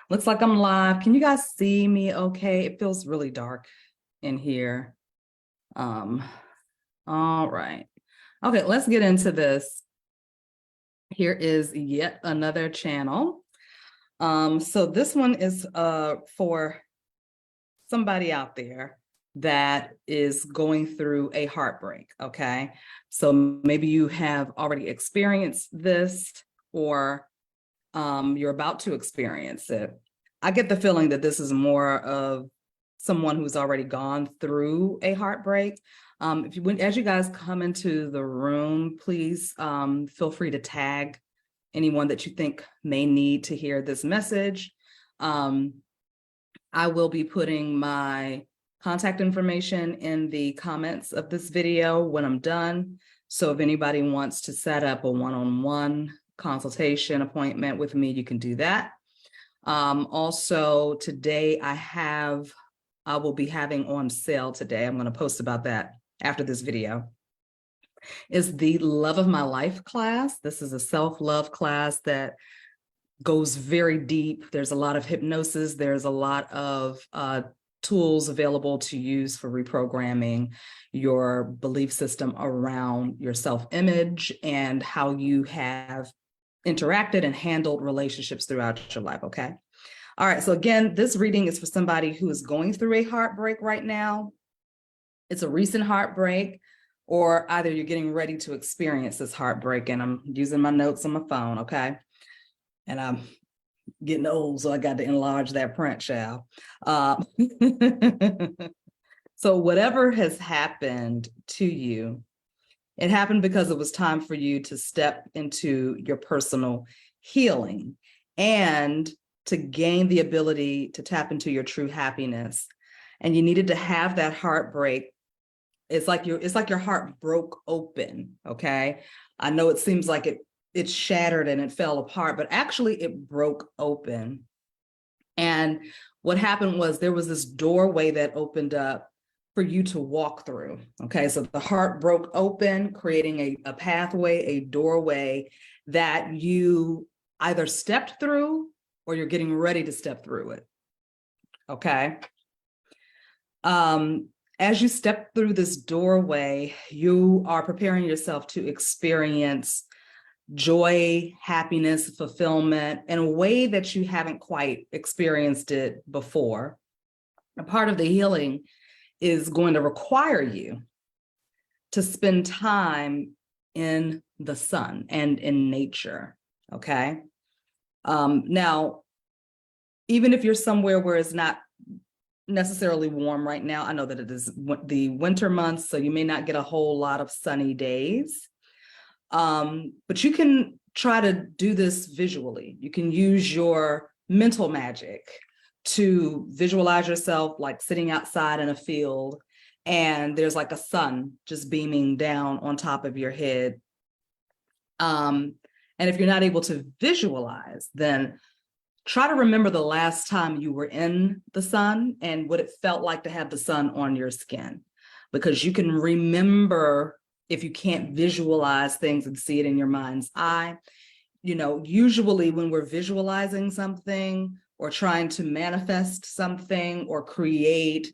Looks like I'm live. Can you guys see me okay? It feels really dark in here. All right. Okay, let's get into this. Here is yet another channel. So this one is for somebody out there that is going through a heartbreak, okay? So maybe you have already experienced this, or you're about to experience it. I get the feeling that this is more of someone who's already gone through a heartbreak. As you guys come into the room, please feel free to tag anyone that you think may need to hear this message. I will be putting my contact information in the comments of this video when I'm done. So if anybody wants to set up a one-on-one consultation appointment with me, you can do that. Also today I will be having on sale today, I'm going to post about that after this video, is the Love of My Life class. This is a self-love class that goes very deep. There's a lot of hypnosis. There's a lot of tools available to use for reprogramming your belief system around your self-image and how you have interacted and handled relationships throughout your life, okay? All right, so again, this reading is for somebody who is going through a heartbreak right now. It's a recent heartbreak, or either you're getting ready to experience this heartbreak, and I'm using my notes on my phone, okay? And I'm getting old, so I got to enlarge that print, child. So whatever has happened to you, it happened because it was time for you to step into your personal healing and to gain the ability to tap into your true happiness. And you needed to have that heartbreak. It's like your heart broke open, okay? I know it seems like it shattered and it fell apart, but actually it broke open. And what happened was there was this doorway that opened up for you to walk through, okay? So the heart broke open, creating a pathway, a doorway that you either stepped through or you're getting ready to step through it, okay? As you step through this doorway, you are preparing yourself to experience joy, happiness, fulfillment in a way that you haven't quite experienced it before. A part of the healing is going to require you to spend time in the sun and in nature, okay? Now, even if you're somewhere where it's not necessarily warm right now, I know that it is the winter months, so you may not get a whole lot of sunny days. But you can try to do this visually. You can use your mental magic to visualize yourself like sitting outside in a field and there's like a sun just beaming down on top of your head. And if you're not able to visualize, then try to remember the last time you were in the sun and what it felt like to have the sun on your skin, because you can remember if you can't visualize things and see it in your mind's eye. You know, usually when we're visualizing something or trying to manifest something or create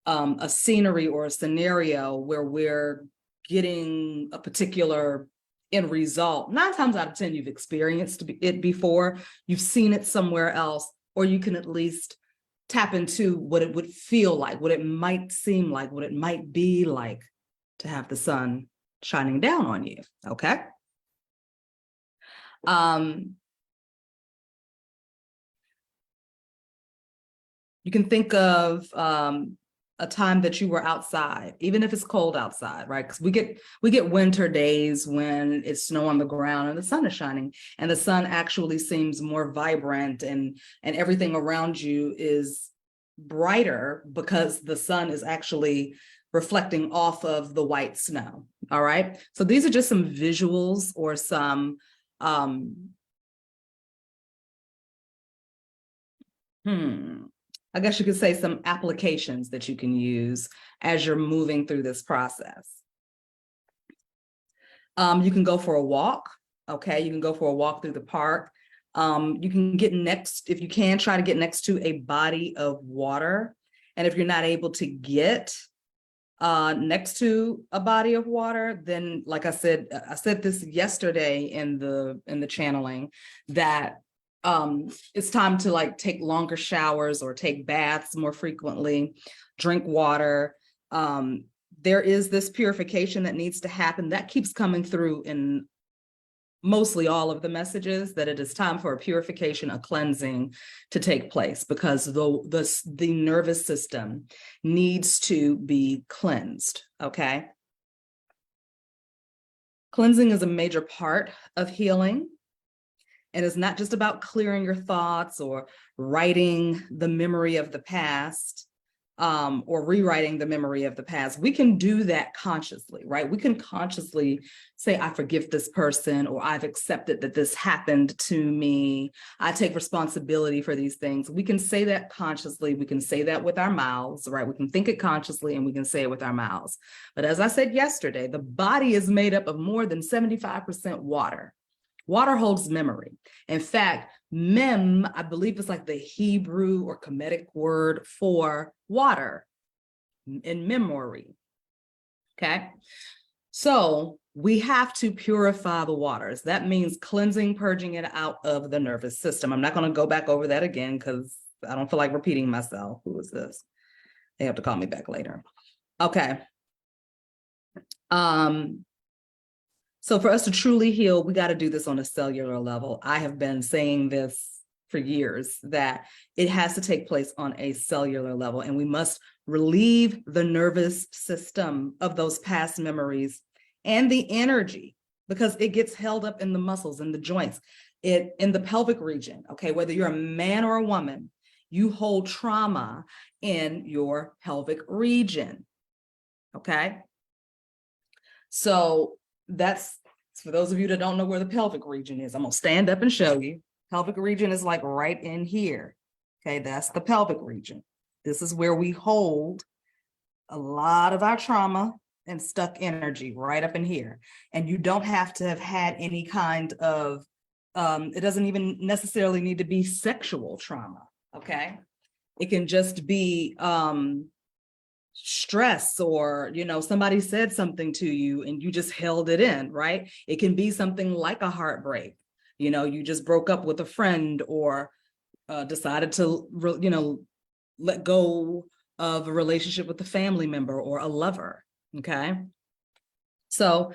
a scenery or a scenario where we're getting a particular end result, 9 times out of 10, you've experienced it before, you've seen it somewhere else, or you can at least tap into what it would feel like, what it might seem like, what it might be like to have the sun shining down on you, okay? You can think of a time that you were outside, even if it's cold outside, right? Because we get winter days when it's snow on the ground and the sun is shining, and the sun actually seems more vibrant, and everything around you is brighter because the sun is actually reflecting off of the white snow. All right, so these are just some visuals or some I guess you could say some applications that you can use as you're moving through this process. You can go for a walk, okay? You can go for a walk through the park. You can get next, if you can, try to get next to a body of water. And if you're not able to get next to a body of water, then like I said this yesterday in the channeling, that it's time to like take longer showers or take baths more frequently, drink water. There is this purification that needs to happen that keeps coming through in mostly all of the messages, that it is time for a purification, a cleansing to take place, because the nervous system needs to be cleansed, okay? Cleansing is a major part of healing, and it's not just about clearing your thoughts or writing the memory of the past, or rewriting the memory of the past. We can do that consciously, right? We can consciously say, I forgive this person, or I've accepted that this happened to me. I take responsibility for these things. We can say that consciously. We can say that with our mouths, right? We can think it consciously and we can say it with our mouths. But as I said yesterday, the body is made up of more than 75% water. Water holds memory. In fact, mem, I believe it's like the Hebrew or Kemetic word for water in memory, okay? So we have to purify the waters. That means cleansing, purging it out of the nervous system. I'm not gonna go back over that again because I don't feel like repeating myself. Who is this? They have to call me back later. Okay. So for us to truly heal, we got to do this on a cellular level. I have been saying this for years, that it has to take place on a cellular level, and we must relieve the nervous system of those past memories and the energy, because it gets held up in the muscles and the joints, in the pelvic region, okay? Whether you're a man or a woman, you hold trauma in your pelvic region, okay? So that's, for those of you that don't know where the pelvic region is, I'm gonna stand up and show you. Pelvic region is like right in here. Okay, that's the pelvic region. This is where we hold a lot of our trauma and stuck energy, right up in here. And you don't have to have had any kind of, it doesn't even necessarily need to be sexual trauma, okay? It can just be stress, or somebody said something to you and you just held it in, right? It can be something like a heartbreak. You just broke up with a friend, or decided to let go of a relationship with a family member or a lover, okay? So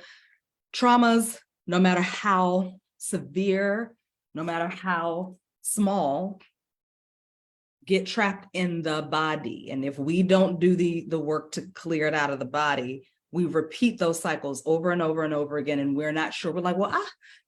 traumas, no matter how severe, no matter how small, get trapped in the body. And if we don't do the work to clear it out of the body, we repeat those cycles over and over and over again. And we're not sure. We're like, well,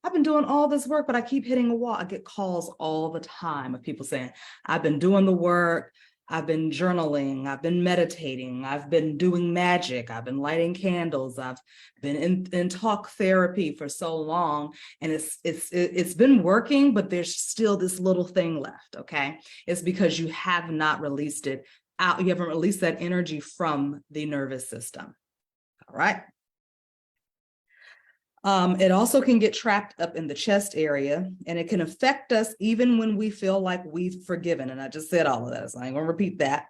I've been doing all this work, but I keep hitting a wall. I get calls all the time of people saying, I've been doing the work, I've been journaling, I've been meditating, I've been doing magic, I've been lighting candles, I've been in talk therapy for so long, and it's been working, but there's still this little thing left, okay? It's because you have not released it out. You haven't released that energy from the nervous system, all right? It also can get trapped up in the chest area, and it can affect us even when we feel like we've forgiven. And I just said all of that, so I ain't gonna repeat that.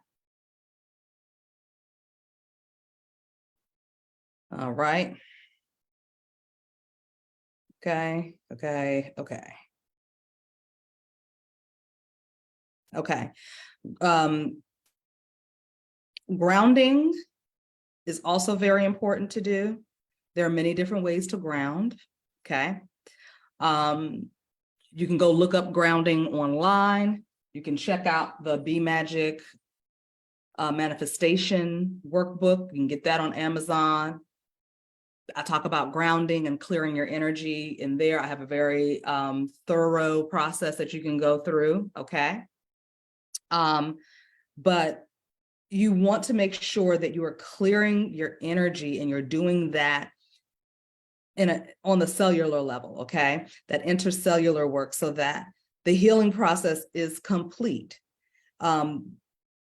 All right. Okay. Grounding is also very important to do. There are many different ways to ground, okay? You can go look up grounding online. You can check out the Be Magic manifestation workbook. You can get that on Amazon. I talk about grounding and clearing your energy in there. I have a very thorough process that you can go through, okay? But you want to make sure that you are clearing your energy, and you're doing that on the cellular level, okay? That intercellular work, so that the healing process is complete. The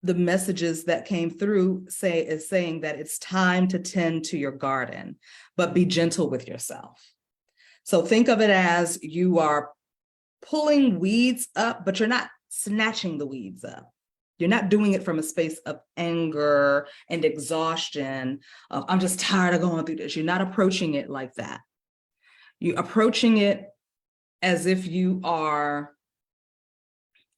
messages that came through saying that it's time to tend to your garden, but be gentle with yourself. So think of it as you are pulling weeds up, but you're not snatching the weeds up. You're not doing it from a space of anger and exhaustion. I'm just tired of going through this. You're not approaching it like that. You're approaching it as if you are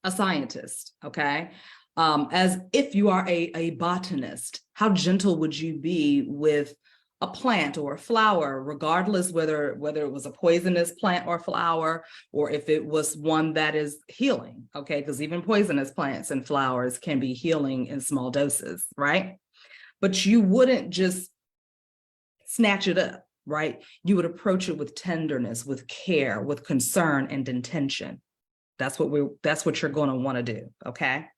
a scientist, okay? As if you are a botanist. How gentle would you be with a plant or a flower, regardless whether it was a poisonous plant or flower, or if it was one that is healing, okay? Because even poisonous plants and flowers can be healing in small doses, right? But you wouldn't just snatch it up, right? You would approach it with tenderness, with care, with concern and intention. That's what you're going to want to do, okay?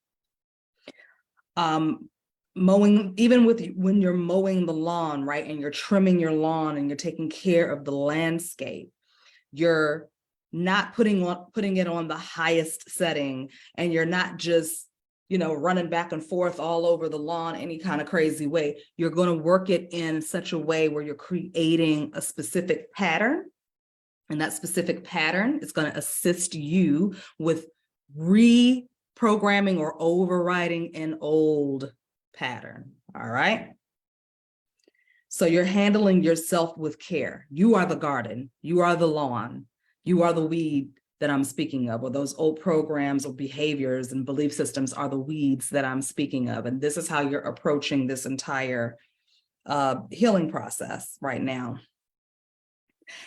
Mowing, even when you're mowing the lawn, right, and you're trimming your lawn and you're taking care of the landscape, you're not putting it on the highest setting, and you're not just, running back and forth all over the lawn any kind of crazy way. You're going to work it in such a way where you're creating a specific pattern, and that specific pattern is going to assist you with reprogramming or overriding an old pattern. All right. So you're handling yourself with care. You are the garden. You are the lawn. You are the weed that I'm speaking of, or those old programs or behaviors and belief systems are the weeds that I'm speaking of. And this is how you're approaching this entire healing process right now.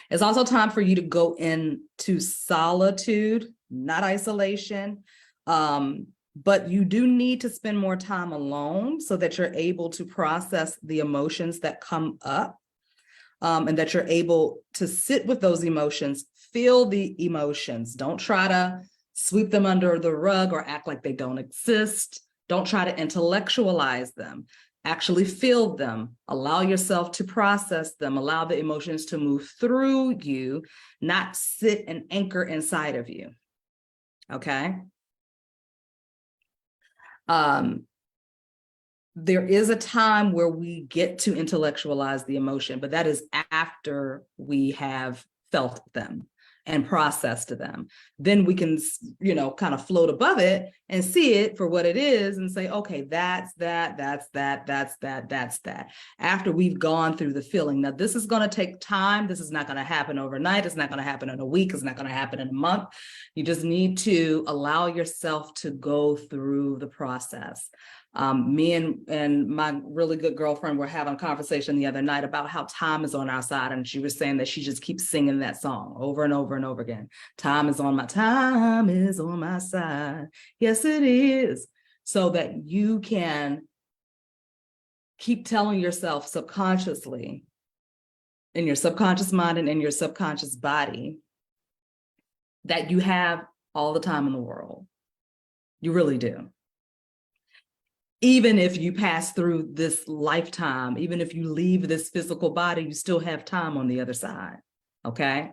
It's also time for you to go into solitude, not isolation. But you do need to spend more time alone so that you're able to process the emotions that come up, and that you're able to sit with those emotions, feel the emotions. Don't try to sweep them under the rug or act like they don't exist. Don't try to intellectualize them. Actually feel them. Allow yourself to process them. Allow the emotions to move through you, not sit and anchor inside of you. Okay? There is a time where we get to intellectualize the emotion, but that is after we have felt them and processed them. Then we can, kind of float above it and see it for what it is and say, okay, that's that. After we've gone through the feeling. Now, this is going to take time. This is not going to happen overnight. It's not going to happen in a week. It's not going to happen in a month. You just need to allow yourself to go through the process. Me and my really good girlfriend were having a conversation the other night about how time is on our side. And she was saying that she just keeps singing that song over and over and over again. Time is on my side. Yes, it is. So that you can keep telling yourself subconsciously, in your subconscious mind and in your subconscious body, that you have all the time in the world. You really do. Even if you pass through this lifetime, even if you leave this physical body, you still have time on the other side, okay?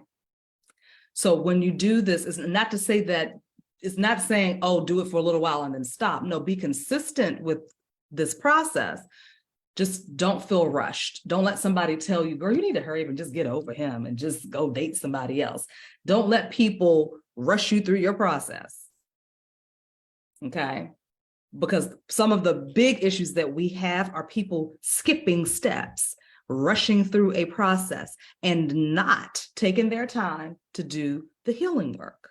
So when you do this, it's not to say that, it's not saying, oh, do it for a little while and then stop. No, be consistent with this process. Just don't feel rushed. Don't let somebody tell you, girl, you need to hurry up and just get over him and just go date somebody else. Don't let people rush you through your process, okay? Because some of the big issues that we have are people skipping steps, rushing through a process and not taking their time to do the healing work.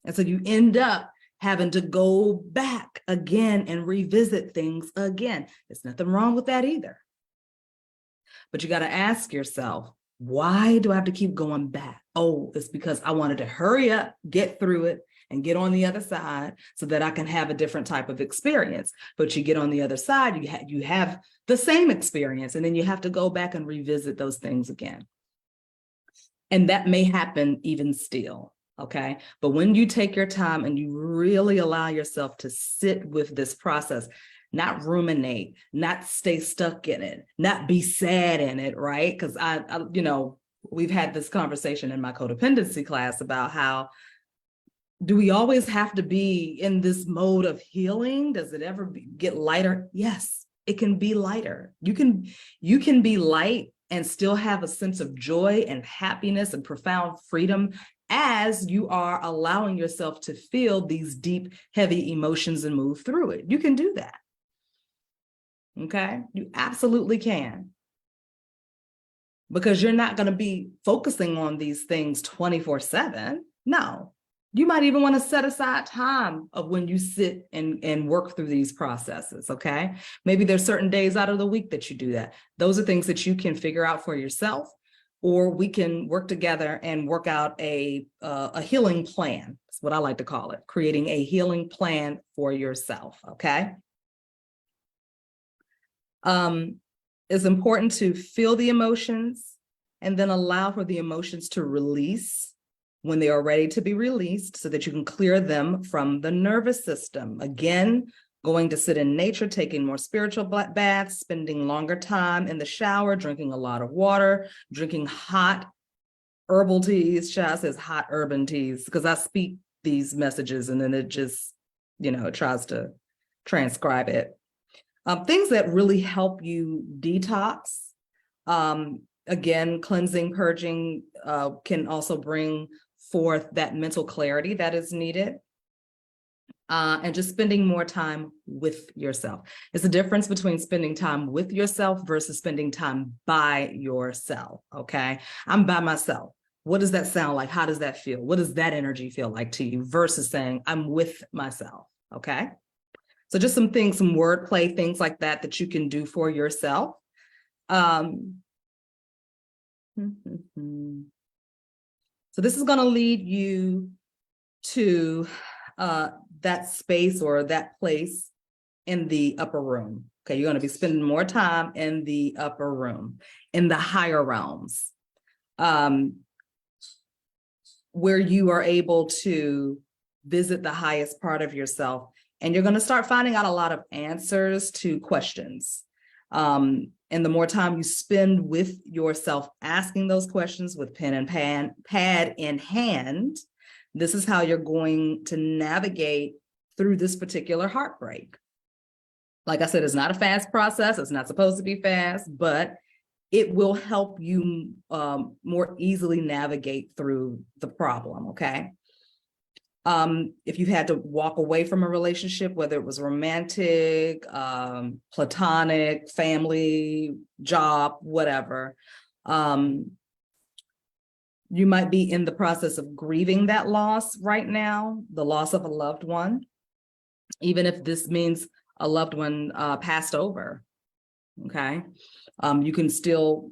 And so you end up having to go back again and revisit things again. There's nothing wrong with that either. But you got to ask yourself, why do I have to keep going back? Oh, it's because I wanted to hurry up, get through it, and get on the other side so that I can have a different type of experience. But you get on the other side, you have the same experience, and then you have to go back and revisit those things again. And that may happen even still, okay? But when you take your time and you really allow yourself to sit with this process, not ruminate, not stay stuck in it, not be sad in it, right? Because we've had this conversation in my codependency class about how, do we always have to be in this mode of healing? Does it ever get lighter? Yes, it can be lighter. You can be light and still have a sense of joy and happiness and profound freedom as you are allowing yourself to feel these deep, heavy emotions and move through it. You can do that. Okay, you absolutely can. Because you're not going to be focusing on these things 24/7. No, you might even want to set aside time of when you sit and work through these processes. Okay, maybe there's certain days out of the week that you do that. Those are things that you can figure out for yourself, or we can work together and work out a healing plan. That's what I like to call it, creating a healing plan for yourself. Okay. It's important to feel the emotions and then allow for the emotions to release when they are ready to be released so that you can clear them from the nervous system. Again, going to sit in nature, taking more spiritual baths, spending longer time in the shower, drinking a lot of water, drinking hot herbal teas. Shara says hot urban teas, because I speak these messages and then it just, it tries to transcribe it. Things that really help you detox. Again, cleansing, purging can also bring forth that mental clarity that is needed. And just spending more time with yourself. It's the difference between spending time with yourself versus spending time by yourself, okay? I'm by myself. What does that sound like? How does that feel? What does that energy feel like to you versus saying I'm with myself, okay? So just some things, some wordplay, things like that you can do for yourself. So this is going to lead you to that space or that place in the upper room. Okay, you're going to be spending more time in the upper room, in the higher realms, where you are able to visit the highest part of yourself. And you're going to start finding out a lot of answers to questions. And the more time you spend with yourself asking those questions with pen and pad in hand, this is how you're going to navigate through this particular heartbreak. Like I said, it's not a fast process. It's not supposed to be fast, but it will help you more easily navigate through the problem, okay? If you had to walk away from a relationship, whether it was romantic, platonic, family, job, whatever, you might be in the process of grieving that loss right now, the loss of a loved one, even if this means a loved one passed over, okay? You can still,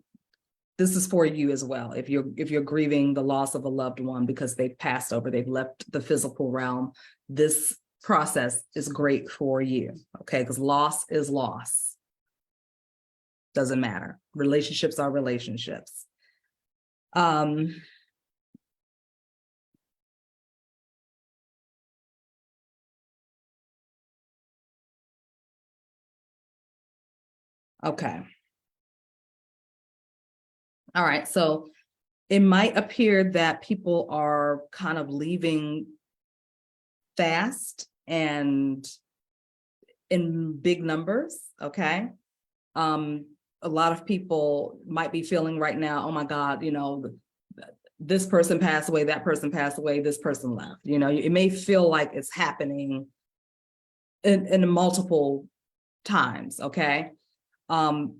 this is for you as well. If you're grieving the loss of a loved one because they've passed over, they've left the physical realm, this process is great for you, okay? Because loss is loss. Doesn't matter. Relationships are relationships. Okay. All right, so it might appear that people are kind of leaving fast and in big numbers, okay? A lot of people might be feeling right now, oh my God, this person passed away, that person passed away, this person left. It may feel like it's happening in multiple times, okay?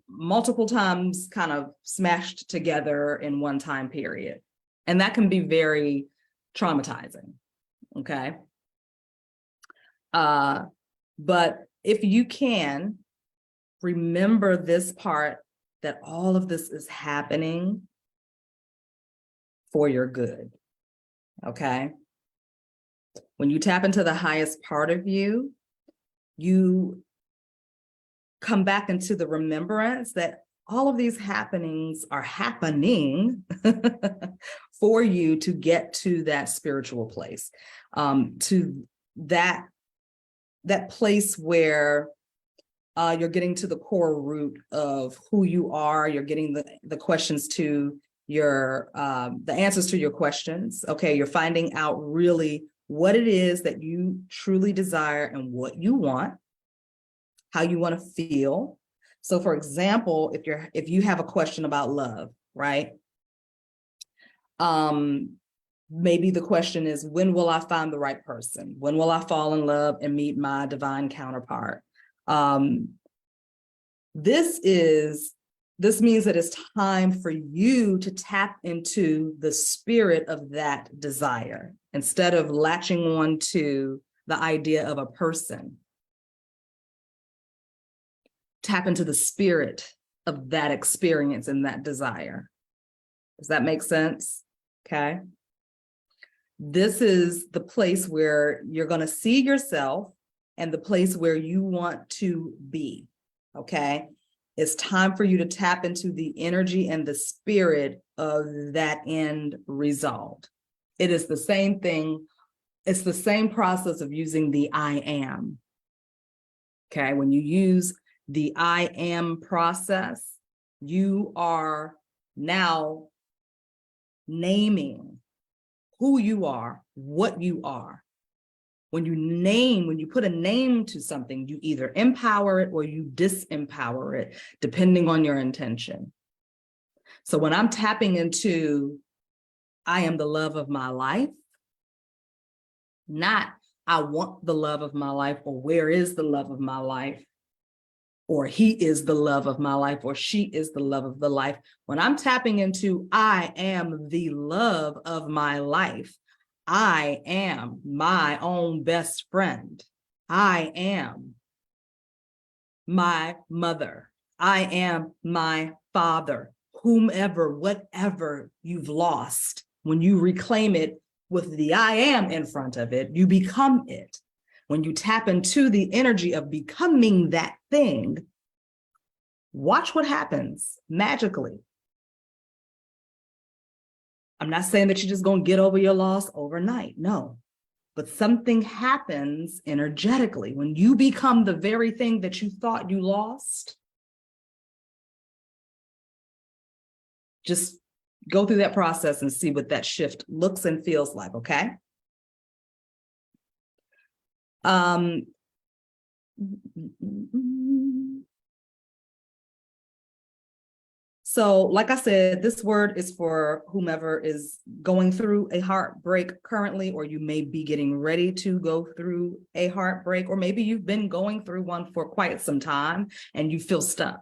Multiple times kind of smashed together in one time period. And that can be very traumatizing, okay? But if you can, remember this part, that all of this is happening for your good, okay? When you tap into the highest part of you, you come back into the remembrance that all of these happenings are happening for you to get to that spiritual place, to that place where you're getting to the core root of who you are. You're getting the questions to your, the answers to your questions. Okay, you're finding out really what it is that you truly desire and what you want, how you want to feel, So for example, if you have a question about love, right? Maybe the question is, when will I find the right person? When will I fall in love and meet my divine counterpart? This means that it's time for you to tap into the spirit of that desire instead of latching on to the idea of a person. Tap into the spirit of that experience and that desire. Does that make sense? Okay. This is the place where you're going to see yourself and the place where you want to be. Okay. It's time for you to tap into the energy and the spirit of that end result. It is the same thing. It's the same process of using the I am. Okay. When you use the I am process, you are now naming who you are, what you are. When you put a name to something, you either empower it or you disempower it, depending on your intention. So when I'm tapping into, I am the love of my life, not I want the love of my life, or where is the love of my life, or he is the love of my life, or she is the love of the life. When I'm tapping into, I am the love of my life, I am my own best friend, I am my mother, I am my father, whomever, whatever you've lost, when you reclaim it with the I am in front of it, you become it. When you tap into the energy of becoming that thing, watch what happens magically. I'm not saying that you're just going to get over your loss overnight. No, but something happens energetically when you become the very thing that you thought you lost. Just go through that process and see what that shift looks and feels like. Okay. So like I said, this word is for whomever is going through a heartbreak currently, or you may be getting ready to go through a heartbreak, or maybe you've been going through one for quite some time and you feel stuck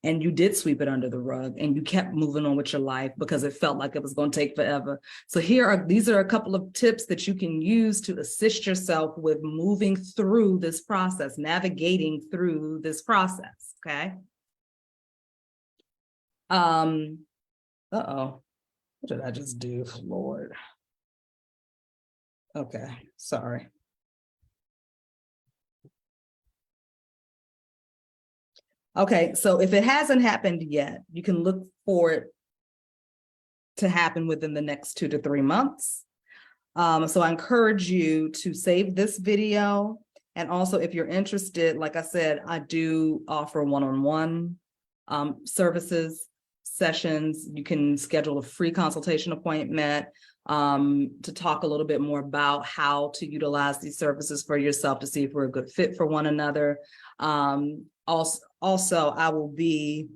and you did sweep it under the rug and you kept moving on with your life because it felt like it was going to take forever. So these are a couple of tips that you can use to assist yourself with moving through this process, navigating through this process, okay? Uh-oh, what did I just do, Lord? Okay, sorry. Okay, so if it hasn't happened yet, you can look for it to happen within the next 2 to 3 months. So I encourage you to save this video. And also, if you're interested, like I said, I do offer one-on-one services, sessions. You can schedule a free consultation appointment to talk a little bit more about how to utilize these services for yourself to see if we're a good fit for one another. Also, I will be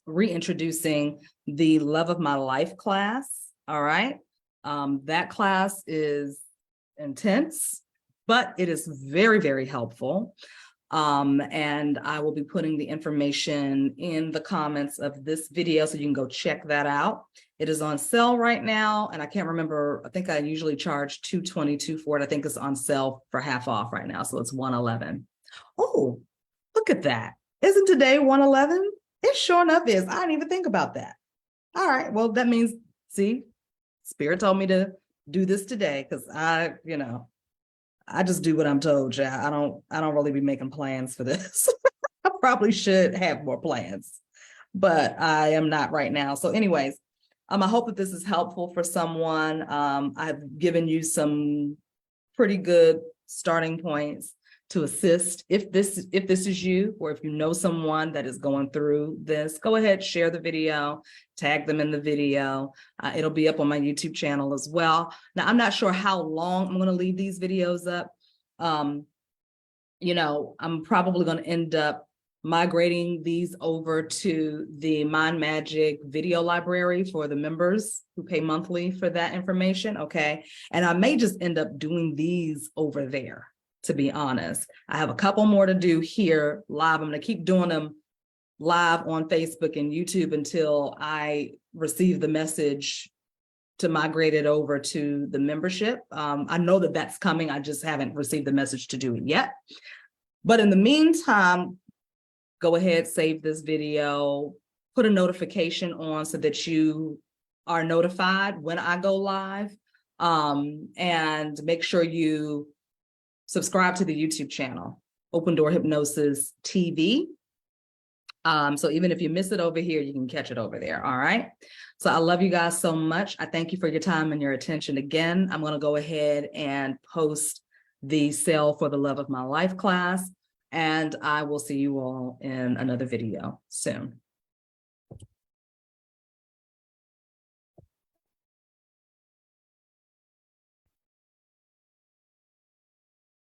reintroducing the Love of My Life class. All right. That class is intense, but it is very, very helpful. And I will be putting the information in the comments of this video so you can go check that out. It is on sale right now, and I can't remember, I think I usually charge $222 for it. I think it's on sale for half off right now, so it's $111. Oh, look at that. Isn't today $111? It sure enough is. I didn't even think about that. All right, well, that means, see, Spirit told me to do this today because I just do what I'm told. Yeah, I don't really be making plans for this. I probably should have more plans, but I am not right now. So anyways, I hope that this is helpful for someone. I've given you some pretty good starting points to assist. If this is you, or if you know someone that is going through this, go ahead, share the video, tag them in the video. It'll be up on my YouTube channel as well. Now, I'm not sure how long I'm going to leave these videos up. I'm probably going to end up migrating these over to the Mind Magic video library for the members who pay monthly for that information, okay? And I may just end up doing these over there, to be honest. I have a couple more to do here live. I'm gonna keep doing them live on Facebook and YouTube until I receive the message to migrate it over to the membership. I know that that's coming. I just haven't received the message to do it yet. But in the meantime, go ahead, save this video, put a notification on so that you are notified when I go live, and make sure you subscribe to the YouTube channel, Open Door Hypnosis TV. So even if you miss it over here, you can catch it over there, all right? So I love you guys so much. I thank you for your time and your attention. Again, I'm gonna go ahead and post the Sell for the Love of My Life class, and I will see you all in another video soon.